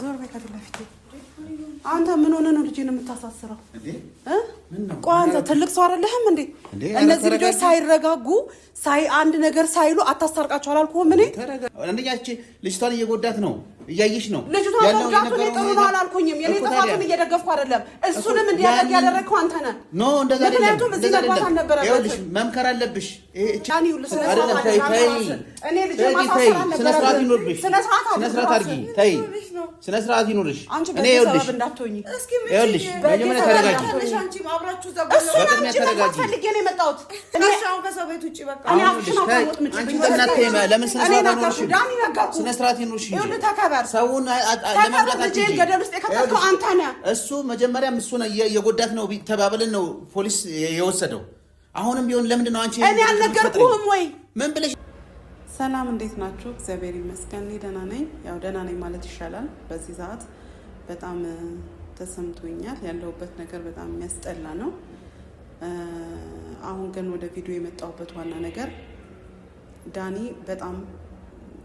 ዞር በይ ከፊት ለፊት አንተ ምን ሆነ ነው ልጅን የምታሳስረው ቆይ አንተ ትልቅ ሰው አይደለህም እንዴ እነዚህ ልጆች ሳይረጋጉ አንድ ነገር ሳይሉ አታስታርቃቸው አላልኩህም እኔ አንደኛች ልጅቷን እየጎዳት ነው እያየሽ ነው ያለው ነገር ነው ነው አላልኩኝም የኔ ጥፋቱን እየደገፍኩ አይደለም እሱንም እንዲያደርግ ያደረግከው አንተ ነህ ኖ እንደዛ አይደለም እንደዛ አይደለም ይኸውልሽ መምከር አለብሽ ዳኒ አይደለም ተይ እኔ ልጅ ማሳሰር አለበት ስነ ስርዓት ይኖርብሽ ስነ ስርዓት አድርጊ ተይ ስነ ስርዓት ይኖርሽ እኔ ይኸውልሽ ይኸውልሽ መጀመሪያ ተረጋጊ አንቺ አብራችሁ በቅድሚያ ተረጋጊ ፈልጌ ነው የመጣሁት እኔሻው ከሰው ቤት ውጪ በቃ አንቺ ተናቴ ለምን ስነ ስርዓት ይኖርሽ ስነ ስርዓት ይኖርሽ ሰውን ለማብላት አትጂ ገደል ውስጥ የከተተው አንተ ነህ እሱ መጀመሪያ እሱን የጎዳት ነው ተባብለን ነው ፖሊስ የወሰደው አሁንም ቢሆን ለምንድን ነው አንቺ እኔ አልነገርኩህም ወይ ምን ብለሽ ሰላም እንዴት ናችሁ እግዚአብሔር ይመስገን እኔ ደህና ነኝ ያው ደህና ነኝ ማለት ይሻላል በዚህ ሰዓት በጣም ተሰምቶኛል ያለውበት ነገር በጣም የሚያስጠላ ነው አሁን ግን ወደ ቪዲዮ የመጣሁበት ዋና ነገር ዳኒ በጣም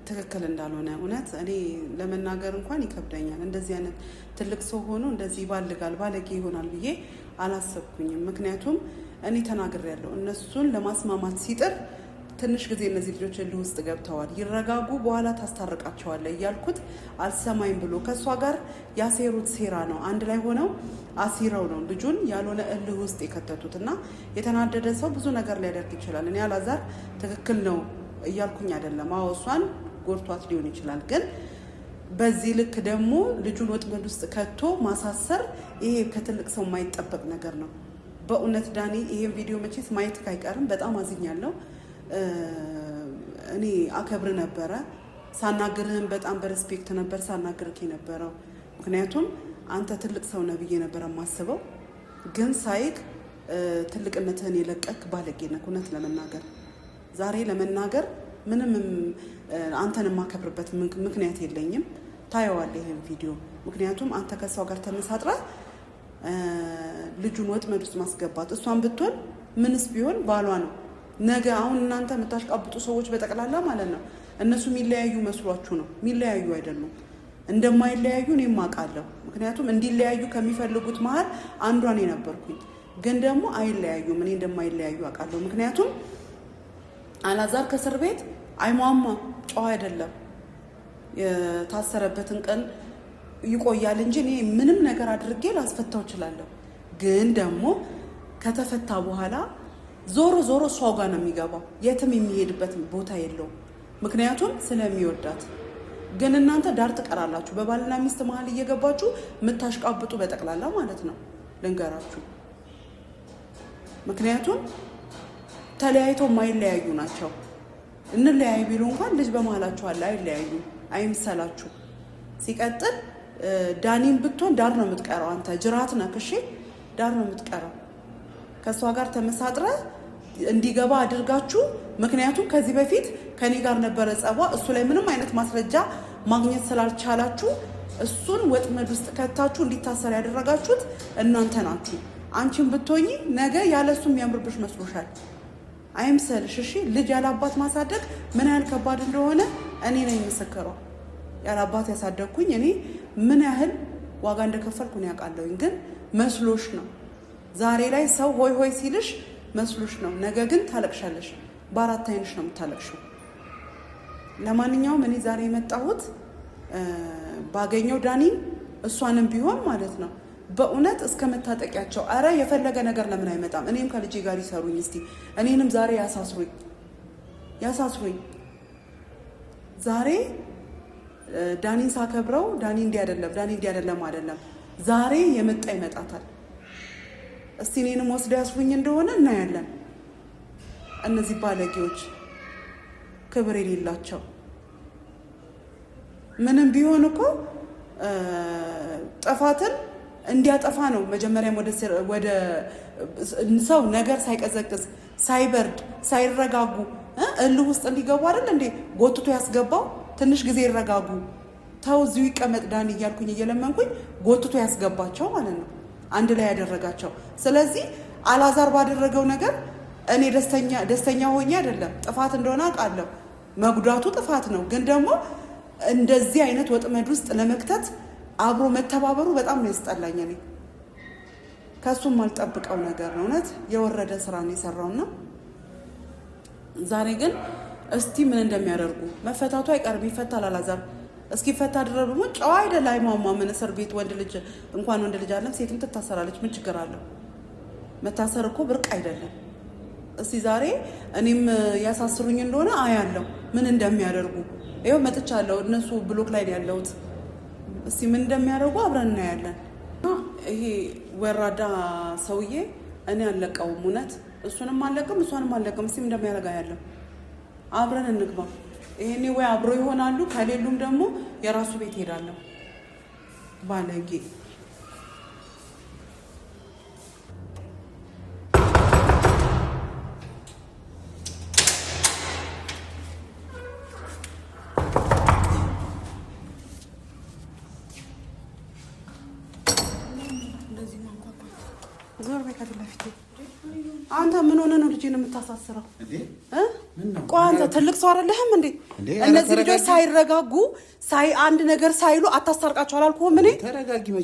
ትክክል እንዳልሆነ እውነት እኔ ለመናገር እንኳን ይከብደኛል እንደዚህ አይነት ትልቅ ሰው ሆኖ እንደዚህ ባልጋል ባለጌ ይሆናል ብዬ አላሰብኩኝም ምክንያቱም እኔ ተናግሬያለሁ እነሱን ለማስማማት ሲጥር ትንሽ ጊዜ እነዚህ ልጆች ውስጥ ገብተዋል ይረጋጉ በኋላ ታስታርቃቸዋለህ እያልኩት አልሰማይም ብሎ ከሷ ጋር ያሴሩት ሴራ ነው አንድ ላይ ሆነው አሲረው ነው ልጁን ያልሆነ እልህ ውስጥ የከተቱትና የተናደደ ሰው ብዙ ነገር ሊያደርግ ይችላል እኔ አላዛር ትክክል ነው እያልኩኝ አይደለም አዎ እሷን ጎርቷት ሊሆን ይችላል ግን በዚህ ልክ ደግሞ ልጁን ወጥመድ ውስጥ ከቶ ማሳሰር ይሄ ከትልቅ ሰው የማይጠበቅ ነገር ነው በእውነት ዳኒ ይሄን ቪዲዮ መቼስ ማየት አይቀርም በጣም አዝኛለሁ እኔ አከብር ነበረ ሳናግርህም በጣም በሪስፔክት ነበር ሳናግርክ የነበረው ምክንያቱም አንተ ትልቅ ሰው ነህ ብዬ ነበር የማስበው ግን ሳይክ ትልቅነትህን የለቀክ ባለጌ ነህ እውነት ለመናገር ዛሬ ለመናገር ምንም አንተን የማከብርበት ምክንያት የለኝም ታየዋለህ ይሄን ቪዲዮ ምክንያቱም አንተ ከሷ ጋር ተመሳጥራ ልጁን ወጥመድ ውስጥ ማስገባት እሷን ብትሆን ምንስ ቢሆን ባሏ ነው ነገ አሁን እናንተ የምታሽቃብጡ ሰዎች በጠቅላላ ማለት ነው እነሱ የሚለያዩ መስሏችሁ ነው የሚለያዩ አይደሉም እንደማይለያዩ እኔም አውቃለሁ ምክንያቱም እንዲለያዩ ከሚፈልጉት መሃል አንዷ እኔ ነበርኩኝ ግን ደግሞ አይለያዩም እኔ እንደማይለያዩ አውቃለሁ ምክንያቱም አላዛር ከእስር ቤት አይሟማ ጨዋ አይደለም የታሰረበትን ቀን ይቆያል እንጂ እኔ ምንም ነገር አድርጌ ላስፈታው እችላለሁ ግን ደግሞ ከተፈታ በኋላ ዞሮ ዞሮ እሷው ጋር ነው የሚገባው የትም የሚሄድበት ቦታ የለውም ምክንያቱም ስለሚወዳት ግን እናንተ ዳር ትቀራላችሁ በባልና ሚስት መሃል እየገባችሁ የምታሽቃብጡ በጠቅላላ ማለት ነው ልንገራችሁ ምክንያቱም ተለያይተው ማይለያዩ ናቸው እንለያዩ ቢሉ እንኳን ልጅ በመሃላችሁ አለ አይለያዩ አይምሰላችሁ ሲቀጥል ዳኒን ብትሆን ዳር ነው የምትቀረው አንተ ጅራት ነህ እሺ ዳር ነው የምትቀረው ከሷ ጋር ተመሳጥረ እንዲገባ አድርጋችሁ ምክንያቱም ከዚህ በፊት ከኔ ጋር ነበረ ጸባ እሱ ላይ ምንም አይነት ማስረጃ ማግኘት ስላልቻላችሁ እሱን ወጥመድ ውስጥ ከታችሁ እንዲታሰር ያደረጋችሁት እናንተ ናችሁ አንቺን ብትሆኚ ነገ ያለሱ የሚያምርብሽ መስሎሻል አይምሰልሽ እሺ ልጅ ያላባት ማሳደግ ምን ያህል ከባድ እንደሆነ እኔ ነኝ ምስክረው ያላባት ያሳደግኩኝ እኔ ምን ያህል ዋጋ እንደከፈልኩ ነው ያውቃለሁኝ ግን መስሎሽ ነው ዛሬ ላይ ሰው ሆይ ሆይ ሲልሽ መስሎሽ ነው ነገ ግን ታለቅሻለሽ በአራት አይንሽ ነው የምታለቅሽው ለማንኛውም እኔ ዛሬ የመጣሁት ባገኘው ዳኒ እሷንም ቢሆን ማለት ነው በእውነት እስከ መታጠቂያቸው አረ የፈለገ ነገር ለምን አይመጣም እኔም ከልጄ ጋር ይሰሩኝ እስቲ እኔንም ዛሬ ያሳስሩኝ ዛሬ ዳኒን ሳከብረው ዳኒ እንዲህ አይደለም ዛሬ የመጣ ይመጣታል እስቲ እኔንም ወስደ ያስሩኝ እንደሆነ እናያለን እነዚህ ባለጌዎች ክብር የሌላቸው ምንም ቢሆን እኮ ጥፋትን እንዲያጠፋ ነው መጀመሪያም ወደ ሰው ነገር ሳይቀዘቅዝ ሳይበርድ ሳይረጋጉ እልህ ውስጥ እንዲገቡ አይደል እንዴ ጎትቶ ያስገባው ትንሽ ጊዜ ይረጋጉ ታው እዚሁ ይቀመጥ ዳኒ እያልኩኝ እየለመንኩኝ ጎትቶ ያስገባቸው ማለት ነው አንድ ላይ ያደረጋቸው ስለዚህ አላዛር ባደረገው ነገር እኔ ደስተኛ ሆኜ አይደለም ጥፋት እንደሆነ አውቃለሁ መጉዳቱ ጥፋት ነው ግን ደግሞ እንደዚህ አይነት ወጥመድ ውስጥ ለመክተት አብሮ መተባበሩ በጣም ነው ያስጠላኝ። እኔ ከሱም ማልጠብቀው ነገር ነው እውነት የወረደ ስራ ነው የሰራውና ዛሬ ግን እስቲ ምን እንደሚያደርጉ መፈታቱ አይቀርም። ይፈታል አላዛር እስኪፈታ ድረስ ደግሞ ጨዋ አይደል አይማማ ምን እስር ቤት ወንድ ልጅ እንኳን ወንድ ልጅ አይደለም ሴትም ትታሰራለች። ምን ችግር አለው? መታሰር እኮ ብርቅ አይደለም። እስቲ ዛሬ እኔም ያሳስሩኝ እንደሆነ አያለው ምን እንደሚያደርጉ። ይኸው መጥቻለሁ። እነሱ ብሎክ ላይ ነው ያለሁት። እስቲ ምን እንደሚያደርጉ አብረን እናያለን። ይሄ ወራዳ ሰውዬ እኔ አለቀውም እውነት እሱንም አለቅም እሷንም አለቅም። እስቲ ምን እንደሚያደርጋ ያለው አብረን እንግባ። ይሄኔ ወይ አብሮ ይሆናሉ ከሌሉም ደግሞ የራሱ ቤት ሄዳለሁ። ባለጌ ዞር በይ ከፊት ለፊቴ። አንተ ምን ሆነ ነው ልጄን የምታሳስረው? ቆይ አንተ ትልቅ ሰው አይደለህም እንዴ? እነዚህ ልጆች ሳይረጋጉ አንድ ነገር ሳይሉ አታስታርቃቸው አላልኩህም? እኔ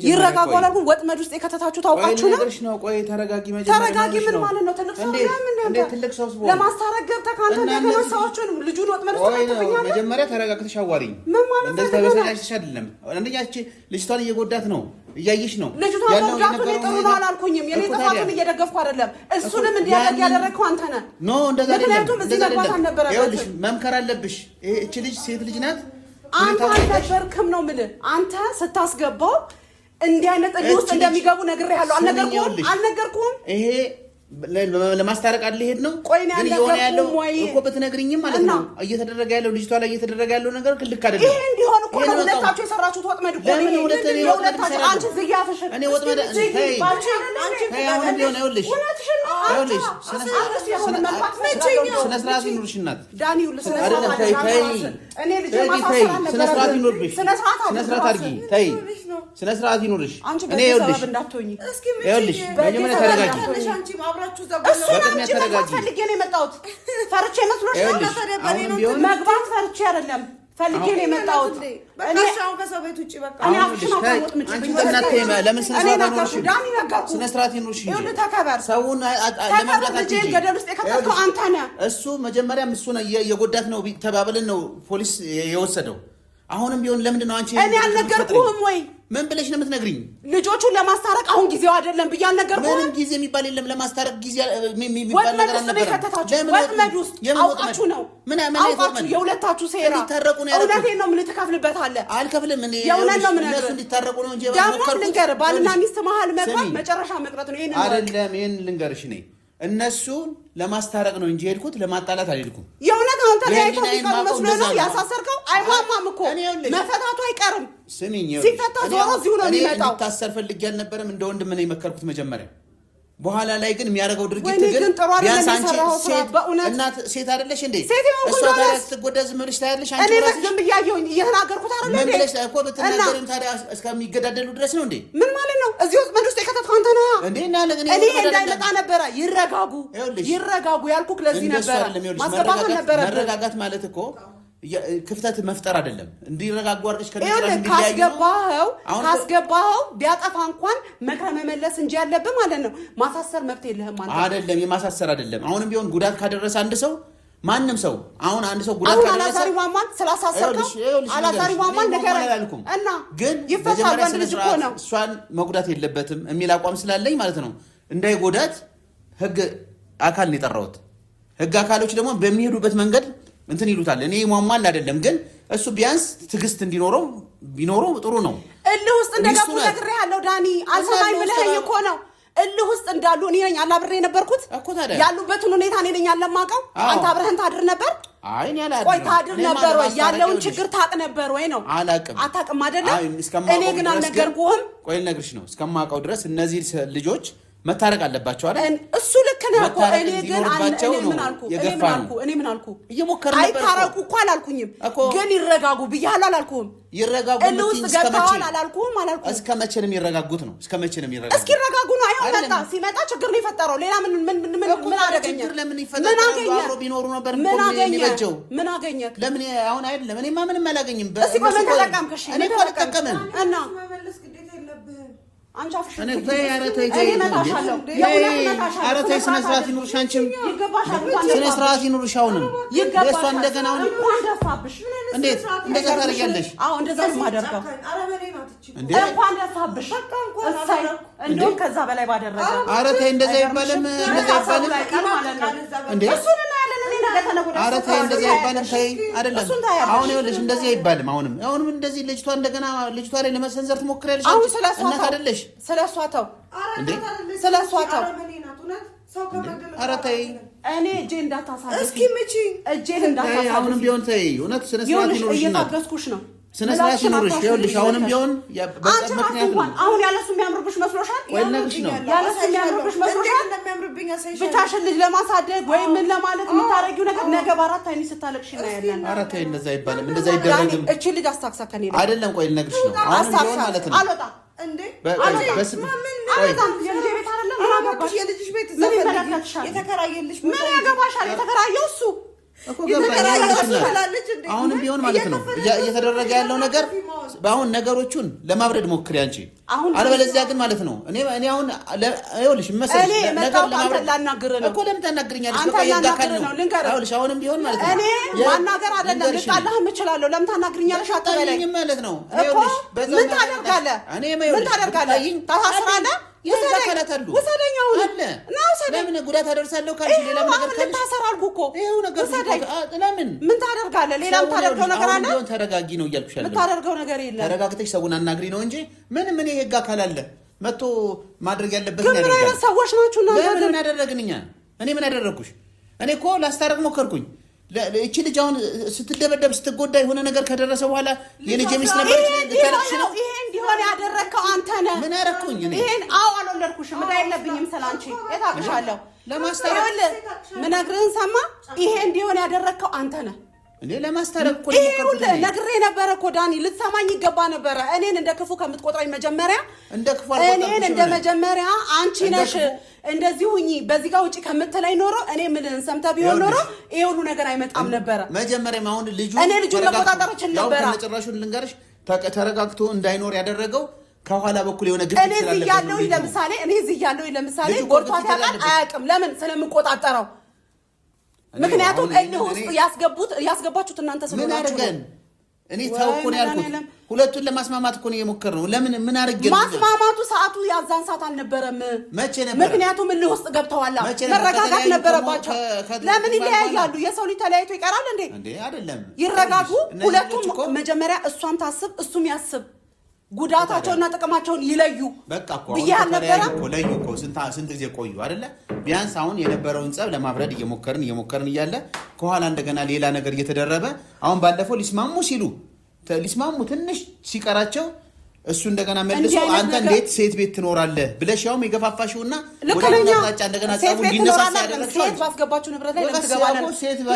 ይረጋጉ አላልኩህም? ወጥመድ ውስጥ የከተታችሁ ታውቃችሁ ነው። ቆይ ተረጋጊ መጀመሪያ። ተረጋጊ ምን ማለት ነው? ትልቅ ሰው እንዴ? ትልቅ ሰው ለማስታረቅ ገብተህ ካንተ እንደገና ሰዎችን ልጁን ወጥመድ ውስጥ ከተተኛለህ። መጀመሪያ ተረጋግተሽ አዋሪኝ። ምን ማለት ነው? እንደዚህ ተበሳጭተሽ አይደለም። አንደኛ ልጅቷን እየጎዳት ነው እያየሽ ነው። ልጅቷን ጎዳቱ ጥሩ ነው አላልኩኝም። የኔ ጥፋቱን እየደገፍኩ አይደለም። እሱንም እንዲያደርግ ያደረግከው አንተ ነህ። ኖ እንደዛ አይደለም። ምክንያቱም እዚህ መግባት አልነበረበትም። ይኸውልሽ መምከር አለብሽ። እቺ ልጅ ሴት ልጅ ናት። አንተ አልነበርክም ነው የምልህ። አንተ ስታስገባው እንዲህ አይነት እልህ ውስጥ እንደሚገቡ ነግሬሃለሁ። አልነገርኩህም? ይሄ ለማስታረቅ አልሄድ ነው። ግን እየሆነ ያለው እኮ ብትነግሪኝም ማለት ነው እየተደረገ ያለው ልጅቷ ላይ እየተደረገ ያለው ነገር ልክ አይደለም። ይሄ እንዲሆን እኮ ነው ሁለታችሁ የሰራችሁት ወጥመድ እኮ ነው። ለምን ሁለታችሁ አንቺ ዝያፈሽ እኔ ወጥመድ አሁን ቢሆን ይኸውልሽ ስነ ስርዓት ይኑርሽ እናት ዳኒ ይኸውልሽ ስነ ስርዓት ይኑርሽ። ስነ ስርዓት አድርጊ። ተይ ስነ ስርዓት ይኑርሽ። እኔ ይኸውልሽ ይኸውልሽ መጀመሪያ ተረጋጊ። ፈልጌ ነው የመጣሁት። ፈርቼ መስሎሽ ነው? መግባት ፈርቼ አይደለም ፈልጌ ነው የመጣሁት። እኔ ከሰው ቤት ውጪ በቃ እኔ አፍሽን አውጣት ምጭብኝ። ለምን ስነ ስርዓት ይኑርሽ። ይኸውልህ ተከበር። ሰውን ለመግደል አትጂ። ገደል ውስጥ የከተተው አንተ ነህ። እሱ መጀመሪያም እሱ ነው የጎዳት ነው ተባብለን ነው ፖሊስ የወሰደው። አሁንም ቢሆን ለምንድን ነው አንቺ እኔ አልነገርኩህም ወይ? ምን ብለሽ ነው የምትነግሪኝ? ልጆቹን ለማስታረቅ አሁን ጊዜው አይደለም ብዬ አልነገርኩህም? ምንም ጊዜ የሚባል የለም። ለማስታረቅ ጊዜ የሚባል ነገር አልነበረም። ወጥመድ ውስጥ አውቃችሁ ነው። አውቃችሁ የሁለታችሁ ሴራ። እውነቴን ነው የምልህ። ትከፍልበታለህ። አልከፍልም። የእውነት ነው የምነግርህ። እነሱ እንዲታረቁ ነው እንጂ ደግሞ ልንገርህ፣ ባልና ሚስት መሀል መግባት መጨረሻ መቅረት ነው። ይሄን አይደለም። ይሄን ልንገርሽ እኔ እነሱን ለማስታረቅ ነው እንጂ ሄድኩት ለማጣላት አልሄድኩም። የእውነት አንተ ለያይቶ ቢቀር መስሎ ነው ያሳሰርከው። አይማማም እኮ መፈታቱ አይቀርም። ስሚኝ ሲፈታ ዞሮ እዚሁ ነው የሚመጣው። እንድታሰር ፈልጌ አልነበረም። እንደ ወንድም ነው የመከርኩት መጀመሪያ። በኋላ ላይ ግን የሚያደርገው ድርጊት ግን ቢያንስ አንቺ ሴት አይደለሽ እንዴ? እሷ ታዲያ ስትጎዳ ዝም ብለሽ ታያለሽ? አንቺ እኔ ዝም ብያየሁኝ እየተናገርኩት አይደል እንዴ? ምን ብለሽ እኮ ብትናገሪም ታዲያ እስከሚገዳደሉ ድረስ ነው እንዴ? ምን ማለት ነው? እዚህ ውስጥ መንግስት የከተተው አንተ ነህ እንዴ? እኔ እንዳይመጣ ነበረ። ይረጋጉ ያልኩህ ለዚህ ነበረ። ማስገባት ነበረ። መረጋጋት ማለት እኮ ክፍተት መፍጠር አይደለም። እንዲረጋጉ አድርገሽ ካስገባኸው ቢያጠፋ እንኳን መክረ መመለስ እንጂ ያለብህ ማለት ነው። ማሳሰር መብት የለህም ማለት አይደለም። የማሳሰር አይደለም። አሁንም ቢሆን ጉዳት ካደረሰ አንድ ሰው ማንም ሰው አሁን አንድ ሰው ጉዳት ካደረሰ አላዛሪ ማማን ስላሳሰርከው አላዛሪ ማማን ነገር እና ግን ይፈታል። ወንድ ልጅ እኮ ነው። እሷን መጉዳት የለበትም የሚል አቋም ስላለኝ ማለት ነው እንዳይጎዳት ህግ አካል ነው የጠራሁት። ህግ አካሎች ደግሞ በሚሄዱበት መንገድ እንትን ይሉታል። እኔ ማማን አይደለም ግን እሱ ቢያንስ ትዕግስት እንዲኖረው ቢኖረው ጥሩ ነው። እልህ ውስጥ እንደገቡ ነግሬሃለሁ ዳኒ። አልሰማኝ ብለኸኝ እኮ ነው። እልህ ውስጥ እንዳሉ እኔ ነኝ አላብሬ የነበርኩት እኮ። ታዲያ ያሉበትን ሁኔታ እኔ ነኝ አለማቀው። አንተ አብረህን ታድር ነበር? አይ እኔ አላድርም። ቆይ ታድር ነበር ወይ? ያለውን ችግር ታቅ ነበር ወይ ነው? አላቅም። አታቅም አይደለም? እኔ ግን አልነገርኩህም። ቆይ ልነግርሽ ነው። እስከማውቀው ድረስ እነዚህ ልጆች መታረቅ አለባቸው አይደል? እሱ ልክ ነው እኮ እኔ ግን እኔ ምን አልኩ እየሞከርን ነበር። አይታረቁ እኮ አላልኩኝም፣ ግን ይረጋጉ ብያለሁ አላልኩም? ይረጋጉ እስከ መቼ ነው የሚረጋጉት ነው? እስከ መቼ ነው የሚረጋጉት? እስኪ ይረጋጉ ነው። አይሆን ሲመጣ ችግር ነው የፈጠረው። ሌላ ምን አደረገኝ? ለምን ይፈጠራል? አብሮ ቢኖሩ ነበር የሚበጀው። ምን አገኘ? ለምን አሁን አይደለም። እኔማ ምንም አላገኝም። እስኪ ምን ተጠቀምከሽ? እኔ እኮ አልተጠቀምም እና አንቺ አፍሽ እኔ ተይ ስነ ስርዓት ይኑርሽ። አንቺም ስነ ስርዓት ይኑርሽ። አሁንም ለእሷ እንደገና አሁን እንዴት እንደዛ ታደርጊያለሽ? አዎ እንደዛ ነው የማደርገው። እንኳን ደፋብሽ እንደውም ከዛ በላይ ባደረገ። ኧረ ተይ እንደዛ አይባልም፣ እንደዛ አይባልም እንዴ! እሱን እናያለን። እኔ ነገ ተነግሮ ኧረ ተይ እንደዛ አይባልም። ተይ አይደለም አሁን ይኸውልሽ እንደዚህ አይባልም። አሁንም እንደዚህ ልጅቷ ላይ ለመሰንዘር ትሞክሪያለሽ። አሁን ስለሷ አይደለሽ ስለሷ ተው እንዴ! ስለሷ ተው። ኧረ ተይ እኔ እጄ እንዳታሳልፊ እስኪ ምቺ እጄን እንዳታሳልፊ። አሁንም ቢሆን ተይ። እውነት ስነ ስርዓት ይኖርሽ እና እየታገስኩሽ ነው። ስነ ስርዓት ይኖርሽ። ይኸውልሽ አሁንም ቢሆን አንቺ ምክንያት ነው። አሁን ያለሱ የሚያምርብሽ መስሎሻል? ያለሱ የሚያምርብሽ መስሎሻል? ብቻሽን ልጅ ለማሳደግ ወይ ምን ለማለት የምታረጊው ነገር ነገ በአራት አይኔ ስታለቅሽ እናያለን። ኧረ ተይ እንደዛ አይባልም፣ እንደዛ አይደረግም። እቺ ልጅ አስታክሳ ከኔ አይደለም። ቆይ ልነግርሽ ነው። አሁን ቢሆን ማለት ነው አልወጣም እንዴ የልጅሽ ቤት የተከራየልሽ ምን ያገባሻል? የተከራየው እሱ አሁንም ቢሆን ማለት ነው እየተደረገ ያለው ነገር በአሁን ነገሮቹን ለማብረድ ሞክሪ አንቺ። አለበለዚያ ግን ማለት ነው እኔ አሁን ይኸውልሽ መሰለሽ ነገር ለማብረድ ላናግርህ ነው እኮ። ለምን ታናግሪኛለሽ? በቃ የጋካል ነው ይኸውልሽ አሁንም ቢሆን ማለት ነው እኔ ማናገር አይደለም ልጣላህ እችላለሁ። ለምን ታናግሪኛለሽ? አትበለኝ ማለት ነው ይኸውልሽ ምን ታደርጋለህ? ምን ታደርጋለህ? ታሳስራለህ? ወሰደኛው አለ ለምን ጉዳት አደርሳለሁ ካልሽ ሌላ ነገር ካልሽ ታሰራልኩ እኮ ይሄው ነገር ለምን ምን ታደርጋለህ? ሌላ ታደርገው ነገር አለ? አሁን ተረጋጊ ነው እያልኩሽ ያለው። ታደርገው ነገር የለም። ተረጋግተሽ ሰውን አናግሪ ነው እንጂ ምን ይሄ ህግ አካል አለ መጥቶ ማድረግ ያለበት ነገር ግን ምን ሰዎች ናችሁ እና ምን አደረግን እኛ? እኔ ምን አደረግኩሽ? እኔ እኮ ላስታረቅ ሞከርኩኝ። እቺ ልጅ አሁን ስትደበደብ ስትጎዳ የሆነ ነገር ከደረሰ በኋላ የልጅ ሚስት ነበረች ልታረክሽ ነው። ይሄ እንዲሆን ያደረከው አንተ ነህ። ምን አደረኩኝ እኔ? ይሄን አልወለድኩሽም እዳ የለብኝም ስላንቺ የታቅሻለሁ። ለማስታረቅ ምነግርህን ሰማ። ይሄ እንዲሆን ያደረከው አንተ ነህ። እኔ ለማስታረቅ እኮ ነግሬ ነበረ እኮ ዳኒ፣ ልትሰማኝ ይገባ ነበረ። እኔን እንደ ክፉ ከምትቆጥረኝ መጀመሪያ እኔን እንደ መጀመሪያ አንቺ ነሽ እንደዚህ ሁኚ በዚህ ጋር ውጪ ከምትለኝ ኖሮ እኔ ምንህን ሰምተህ ቢሆን ኖሮ ይሄ ሁሉ ነገር አይመጣም ነበረ። መጀመሪያም አሁን ልጁን መቆጣጠር እችል ነበረ። ያው መጨረሻውን ልንገርሽ፣ ተረጋግቶ እንዳይኖር ያደረገው ከኋላ በኩል የሆነ ግፍ እኔ እዚህ ያለሁኝ ለምሳሌ ጎርቷት ያውቃል አያውቅም? ለምን? ስለምቆጣጠረው። ምክንያቱም እልህ ውስጥ ያስገባችሁት እናንተ ምን አድርገን እኔ ተው እኮ ነው ያልኩት። ሁለቱን ለማስማማት እኮ ነው የሞከርነው። ለምን አድርገን ማስማማቱ ሰዓቱ ያዛን ሰዓት አልነበረም። መቼ ነበር? ምክንያቱም እልህ ውስጥ ገብተዋል። መረጋጋት ነበረባቸው። ለምን ይለያያሉ? የሰው ልጅ ተለያይቶ ይቀራል እንዴ? አይደለም። ይረጋጉ ሁለቱም። መጀመሪያ እሷም ታስብ እሱም ያስብ። ጉዳታቸውና ጥቅማቸውን ይለዩ። በቃ እኮ ለዩ እኮ ስንት ጊዜ ቆዩ አይደለ? ቢያንስ አሁን የነበረውን ጸብ ለማብረድ እየሞከርን እያለ ከኋላ እንደገና ሌላ ነገር እየተደረበ አሁን ባለፈው ሊስማሙ ትንሽ ሲቀራቸው እሱ እንደገና መልሶ አንተ እንዴት ሴት ቤት ትኖራለህ ብለሽ ያውም የገፋፋሽውና ወደኛ አጣጫ እንደገና ጸቡ እንዲነሳሳ ያደረግሽው ሴት ባስገባችሁ ንብረት ላይ ለምትገባለን።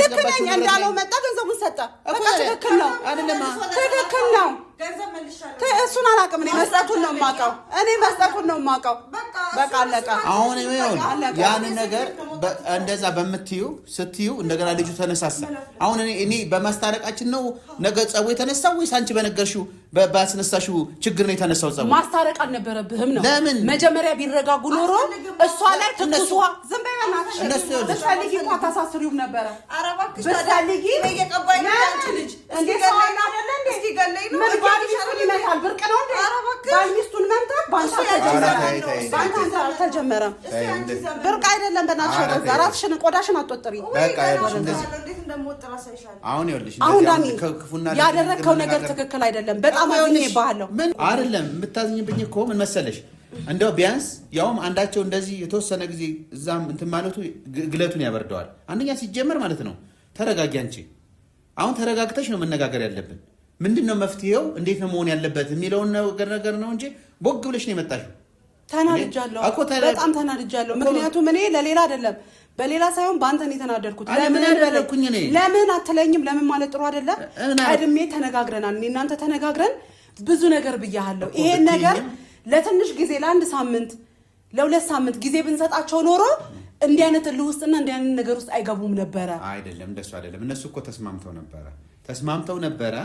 ልክ እንዳለው መጣ ገንዘቡን ሰጠ። በቃ ትክክል ነው አይደለም? ትክክል ነው። እሱን አላውቅም። እኔ መስጠቱን ነው የማውቀው። በቃ አለቀ። አሁን ያንን ነገር እንደዛ ስትዩ እንደገና ልጁ ተነሳሳ። አሁን እኔ በማስታረቃችን ነው ነገ ጸቡ የተነሳው ወይስ አንቺ በነገርሽው ባስነሳሽው ችግር ነው የተነሳው ጸቡ? ማስታረቅ አልነበረብህም ነው። ለምን? መጀመሪያ ቢረጋጉ ኖሮ እሷ ላይ ትኩሷ ዝም በይ በእናትሽ። ብትፈልጊ እኮ አታሳስሪውም ነበረ። ብትፈልጊ እየቀባኝ አንቺ ልጅ እንዴት ሰው አይደለ እንዴ? እስኪ ገለኝ ነው ባልሚስቱን ይመታል። ብርቅ ነው እንዴ? ባልሚስቱን መምታት ባንተ አልተጀመረም። ብርቅ አይደለም። በእናትሽ ራስሽን ቆዳሽን አትወጥሪ። በቃ አሁን ዳኒ ያደረግከው ነገር ትክክል አይደለም። በጣም አዝኜብሃለሁ። አይደለም የምታዝኝብኝ እኮ ምን መሰለሽ፣ እንደው ቢያንስ ያውም አንዳቸው እንደዚህ የተወሰነ ጊዜ እዛም እንትን ማለቱ ግለቱን ያበርደዋል። አንደኛ ሲጀመር ማለት ነው። ተረጋጊ አንቺ። አሁን ተረጋግተሽ ነው መነጋገር ያለብን። ምንድነው መፍትሄው? እንዴት ነው መሆን ያለበት የሚለውን ነገር ነው እንጂ ቦግ ብለሽ ነው የመጣሽው። ተናድጃለሁ በጣም ተናድጃለሁ ምክንያቱም እኔ ለሌላ አይደለም በሌላ ሳይሆን ባንተ ነው የተናደድኩት ለምን አትለኝም ለምን ማለት ጥሩ አይደለም ቀድሜ ተነጋግረናል እኔ እናንተ ተነጋግረን ብዙ ነገር ብያለሁ ይሄ ነገር ለትንሽ ጊዜ ለአንድ ሳምንት ለሁለት ሳምንት ጊዜ ብንሰጣቸው ኖሮ እንዲህ አይነት ልውስጥና እንዲህ አይነት ነገር ውስጥ አይገቡም ነበር አይደለም እንደሱ አይደለም እነሱ እኮ ተስማምተው ነበር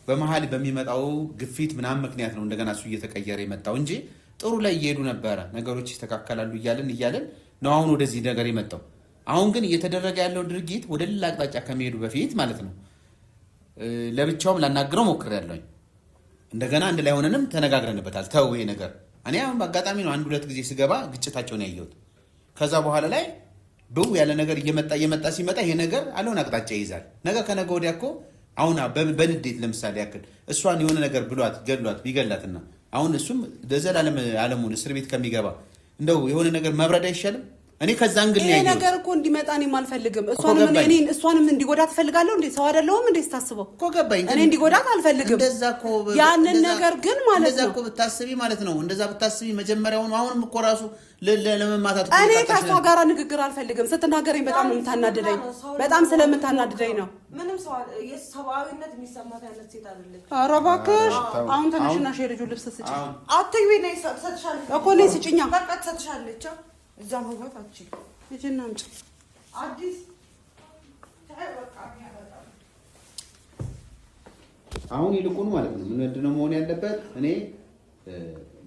በመሃል በሚመጣው ግፊት ምናምን ምክንያት ነው እንደገና እሱ እየተቀየረ የመጣው እንጂ ጥሩ ላይ እየሄዱ ነበር ነገሮች ይስተካከላሉ እያልን ነው አሁን ወደዚህ ነገር የመጣው አሁን ግን እየተደረገ ያለው ድርጊት ወደ ሌላ አቅጣጫ ከመሄዱ በፊት ማለት ነው ለብቻውም ላናግረው ሞክሬያለሁ እንደገና አንድ ላይ ሆነንም ተነጋግረንበታል ተው ይሄ ነገር እኔ አሁን በአጋጣሚ ነው አንድ ሁለት ጊዜ ስገባ ግጭታቸውን ያየሁት ከዛ በኋላ ላይ ብው ያለ ነገር እየመጣ ሲመጣ ይሄ ነገር አለውን አቅጣጫ ይይዛል ነገ ከነገ ወዲያ እኮ አሁን በንዴት ለምሳሌ ያክል እሷን የሆነ ነገር ብሏት ገድሏት ቢገላትና አሁን እሱም ለዘላለም ዓለሙን እስር ቤት ከሚገባ እንደው የሆነ ነገር መብረድ አይሻልም እኔ ከዛ እንግል ነው ይሄ ነገር እኮ እንዲመጣ እኔ ማልፈልግም እሷንም እንዲጎዳ ትፈልጋለሁ እንዴ ሰው አይደለሁም እንዴ ታስበው እኮ ገባኝ እኔ እንዲጎዳ አልፈልግም እንደዛ እኮ ያንን ነገር ግን ማለት ነው እንደዛ እኮ ብታስቢ ማለት ነው እንደዛ ብታስቢ መጀመሪያውን አሁንም እኮ ራሱ ለመማታት እኔ ከሷ ጋር ንግግር አልፈልግም ስትናገረኝ በጣም ነው የምታናድደኝ በጣም ስለምታናድደኝ ነው ምንም ሰው የሰብአዊነት የሚሰማት አይነት ሴት አይደለች ኧረ እባክሽ አሁን ተነሽና ሸሪጁ ልብስ ስጪ አትይኝ ነይ ሰጥሻለሁ እኮ ነይ ስጪኛ በቃ ሰጥሻለች እዛ መግባት አትችል እጂና አምጪ አዲስ አሁን ይልቁን ማለት ነው ምንድነው መሆን ያለበት እኔ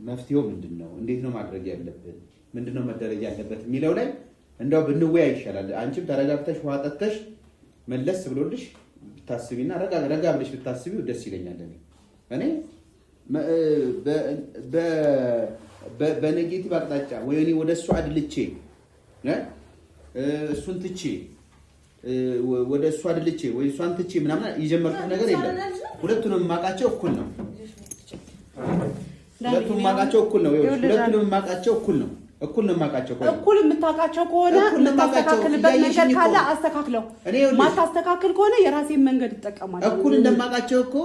መፍትሄው ምንድነው እንዴት ነው ማድረግ ያለበት ምንድነው መደረግ ያለበት የሚለው ላይ እንደው ብንወያይ ይሻላል አንቺም ተረጋግተሽ ዋጠተሽ መለስ ብሎልሽ ብታስቢና ረጋ ብለሽ ብታስቢው ደስ ይለኛል እኔ በኔጌቲቭ አቅጣጫ ወይ እኔ ወደሱ አድልቼ እሱን ትቼ ወደሱ አድልቼ ወይ እሷን ትቼ ምናምን የጀመርኩት ነገር የለም ሁለቱንም ማቃቸው እኩል ነው ሁለቱንም ማቃቸው እኩል ነው ማቃቸው እኩል የምታውቃቸው ከሆነ የምታስተካክልበት መንገድ ካለ አስተካክለው ማታስተካክል ከሆነ የራሴን መንገድ እጠቀማለሁ እኩል እንደማቃቸው እኮ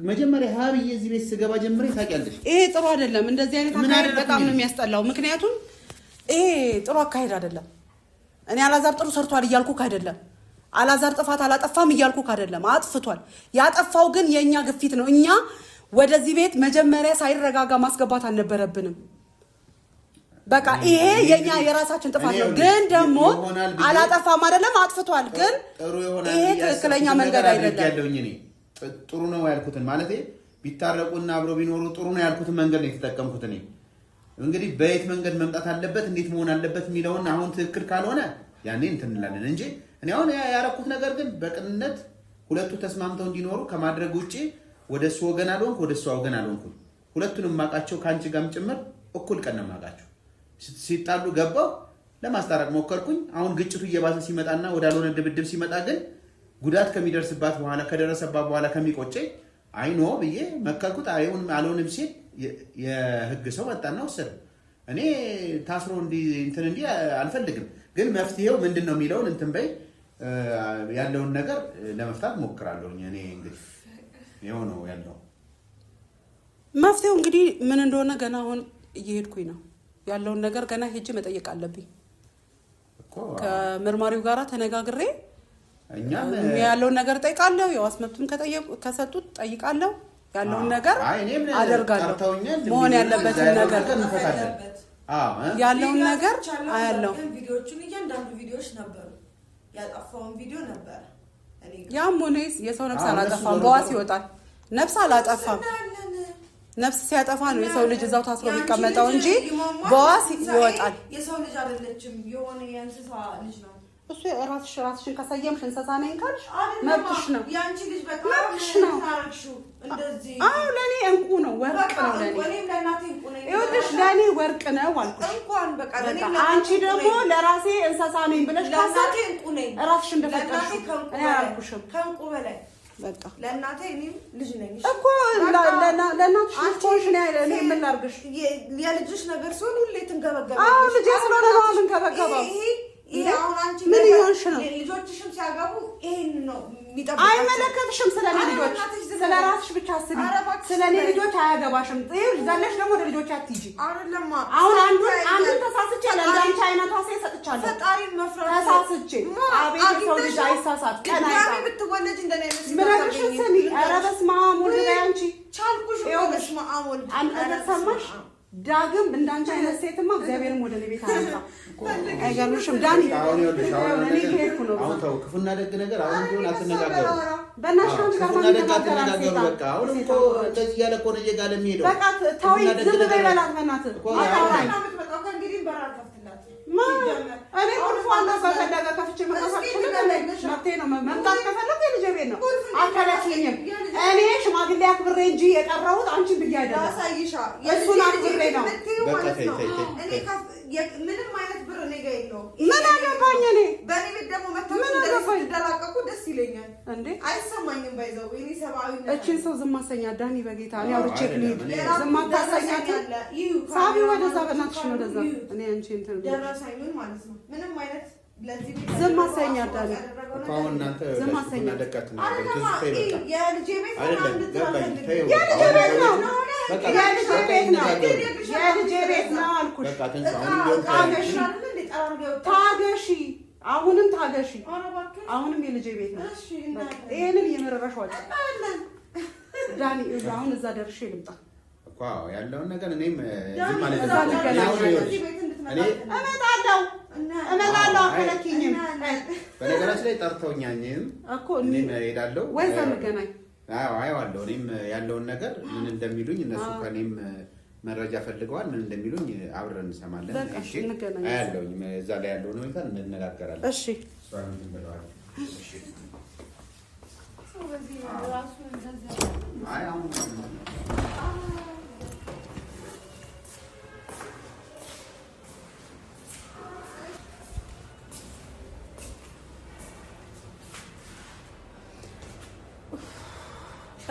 መጀመሪያ ሀብዬ እዚህ ቤት ስገባ ጀምሬ ታውቂያለሽ ይሄ ጥሩ አይደለም እንደዚህ አይነት አካሄድ በጣም ነው የሚያስጠላው ምክንያቱም ይሄ ጥሩ አካሄድ አይደለም እኔ አላዛር ጥሩ ሰርቷል እያልኩክ አይደለም አላዛር ጥፋት አላጠፋም እያልኩክ አይደለም አጥፍቷል ያጠፋው ግን የኛ ግፊት ነው እኛ ወደዚህ ቤት መጀመሪያ ሳይረጋጋ ማስገባት አልነበረብንም በቃ ይሄ የኛ የራሳችን ጥፋት ነው ግን ደግሞ አላጠፋም አይደለም አጥፍቷል ግን ይሄ ትክክለኛ መንገድ አይደለም ጥሩ ነው ያልኩትን ማለት ቢታረቁና አብሮ ቢኖሩ ጥሩ ነው ያልኩትን መንገድ ነው የተጠቀምኩት እኔ እንግዲህ በየት መንገድ መምጣት አለበት እንዴት መሆን አለበት የሚለውን አሁን ትክክል ካልሆነ ያኔ እንትንላለን እንጂ እኔ አሁን ያረኩት ነገር ግን በቅንነት ሁለቱ ተስማምተው እንዲኖሩ ከማድረግ ውጪ ወደሱ ወገን አልሆንኩ ወደሱ ወገን አልሆንኩ ሁለቱንም ማቃቸው ካንቺ ጋርም ጭምር እኩል ቀን ነው ማቃቸው ሲጣሉ ገባው ለማስታረቅ ሞከርኩኝ አሁን ግጭቱ እየባሰ ሲመጣና ወዳልሆነ ድብድብ ሲመጣ ግን ጉዳት ከሚደርስባት በኋላ ከደረሰባት በኋላ ከሚቆጨኝ አይኖ ብዬ መከልኩት አይሁንም አልሆንም ሲል የህግ ሰው መጣና ወሰደ እኔ ታስሮ እንዲ አልፈልግም ግን መፍትሄው ምንድነው የሚለውን እንትን በይ ያለውን ነገር ለመፍታት ሞክራለሁ እኔ እንግዲህ ይሄው ነው ያለው መፍትሄው እንግዲህ ምን እንደሆነ ገና አሁን እየሄድኩኝ ነው ያለውን ነገር ገና ሄጄ መጠየቅ አለብኝ እኮ ከመርማሪው ጋራ ተነጋግሬ እኛም ያለውን ነገር ጠይቃለሁ የዋስ መብቱን ከሰጡት ጠይቃለሁ ያለውን ነገር አደርጋለሁ መሆን ያለበት ነገር እንፈታለን ያለውን ነገር አያለው ቪዲዮቹን እያንዳንዱ ቪዲዮዎች ነበሩ ያጠፋውን ቪዲዮ ነበር ያም ሆነስ የሰው ነፍስ አላጠፋም በዋስ ይወጣል ነፍስ አላጠፋም ነፍስ ሲያጠፋ ነው የሰው ልጅ እዛው ታስሮ የሚቀመጠው እንጂ በዋስ ይወጣል የሰው ልጅ አይደለችም የሆነ የእንስሳ ልጅ ነው እሱ ራስሽን ከሰየምሽ እንስሳ ነኝ ካልሽ መብትሽ ነው ያንቺ ልጅ በጣም ታረክሽው እንደዚህ ለኔ እንቁ ነው ወርቅ ነው ለኔ ወኔም ለናቴ እንቁ ነኝ ይወድሽ ለኔ ወርቅ ነው አልኩሽ እንኳን በቃ ለኔ አንቺ ደግሞ ለራሴ እንስሳ ነኝ ብለሽ ለናቴ እንቁ ነኝ ራስሽ እንደፈቀድሽ እኔ አልኩሽም ከእንቁ በላይ በቃ ለናቴ እኔም ልጅ ነኝ እኮ ለናትሽ ኮንሽ ነኝ እኔ ምን ላድርግሽ የልጅሽ ነገር ሲሆን ሁሌ ትንገበገበልሽ ልጅ ስለሆነ ነው የምንገበገበው ይሄ አሁን አንቺ ምን ይሆንሽ ነው? ልጆችሽም ሲያገቡ ይሄን ነው የሚጠብቁት። አይመለከትሽም። ስለኔ ልጆች ስለራስሽ ብቻ አስቢ። ስለኔ ልጆች አያገባሽም። ዘለሽ ደግሞ ወደ ልጆች አትይጂ። አይደለም አሁን አንዱን ተሳስቼ ለአንቺ አይነቷ ሴት ሰጥቻለሁ። ፈጣሪን መፍራት ተሳስቼ አቤት ሰው ልጅ አይሳሳት። ቀና ያሚ ብትወለጅ እንደኔ ነው ምንሽ ስሚ። ኧረ በስመ አብ ወልድ አንቺ ቻልኩሽ በስመ አብ ወልድ አንተ ተሰማሽ። ዳግም እንዳንቺ አይነት ሴትማ እግዚአብሔርም ወደ ቤት አመጣ። አይገርምሽም ዳኒ? እኔ ከሄድኩ ነው። አሁን ተው ክፉና ደግ ነገር አሁን ቢሆን አትነጋገሩ። በእናትሽ አንቺ ጋር ክፉና ደግ አትነጋገሩ። በቃ አሁን እኮ እንደዚህ እያለ እኮ ነው እየጋለ የሚሄደው። በቃ ተው ዝም በይ በላት በእናትህ። አታውራኝ ከእንግዲህ በራል ከፍትላት እኔ ቁልፍ ዋናው በፈለገ ከፍቼ መብቴ ነው። መምጣት ከፈለኩ የልጄ ቤት ነው። አልከለክኝም። እኔ ሽማግሌ አክብሬ እንጂ የጠራሁት አንቺን ብዬ አይደለም። እሱን አክብሬ ነው። ምንም አይነት ብር እኔ ጋር የለውም። ምን አገባኝ እኔ በእኔ ቤት ደግሞ መተው እንደላቀቁ ደስ ይለኛል እንዴ። አይሰማኝም። ባይዘው እኔ ሰባዊነት እቺን ሰው ዝም አሰኛት ዳኒ። በጌታ እኔ አውርቼ ልሂድ። ዝም አታሰኛት። ሳቢ ወደዛ በእናትሽ ነው ወደዛ። እኔ አንቺ እንትን ደረሰኝ ምን ማለት ነው? ምንም አይነት ለዚህ ዝም አሰኛት ዳኒ። አሁን እናንተ ዝም አሰኛት ደቀት ነው የልጄ ቤት ነው። የልጄ ቤት ነው። የልጄ ቤት ነው አልኩሽ። ታገሺ፣ አሁንም ታገሺ። አሁንም የልጄ ቤት ነው። ይሄንን የመረረሽ ዋጭ ዳኒ። አሁን እዛ ደርሼ ልምጣ እኮ ያለውን ነገር እኔም ዝም ማለት ነው። እመጣለሁ። አከለኪኝም። በነገራችን ላይ ጠርተውኛኝም እኮ እኔም እሄዳለሁ ወይ እዛ እንገናኝ። አየዋለሁ። እኔም ያለውን ነገር ምን እንደሚሉኝ እነሱ ከኔም መረጃ ፈልገዋል። ምን እንደሚሉኝ አብረን እንሰማለን። እሺ አያለሁኝ። እዛ ላይ ያለውን ሁኔታ እንነጋገራለን። እሺ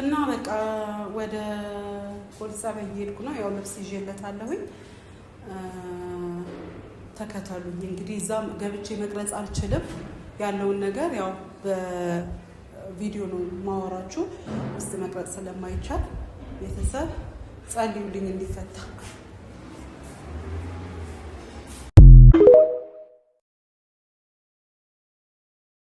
እና በቃ ወደ ፖሊስ ጣቢያ እየሄድኩ ነው። ያው ልብስ ይዤለታለሁኝ። ተከተሉኝ። እንግዲህ እዛም ገብቼ መቅረጽ አልችልም። ያለውን ነገር ያው በቪዲዮ ነው ማወራችሁ። ውስጥ መቅረጽ ስለማይቻል ቤተሰብ ጸልዩልኝ እንዲፈታ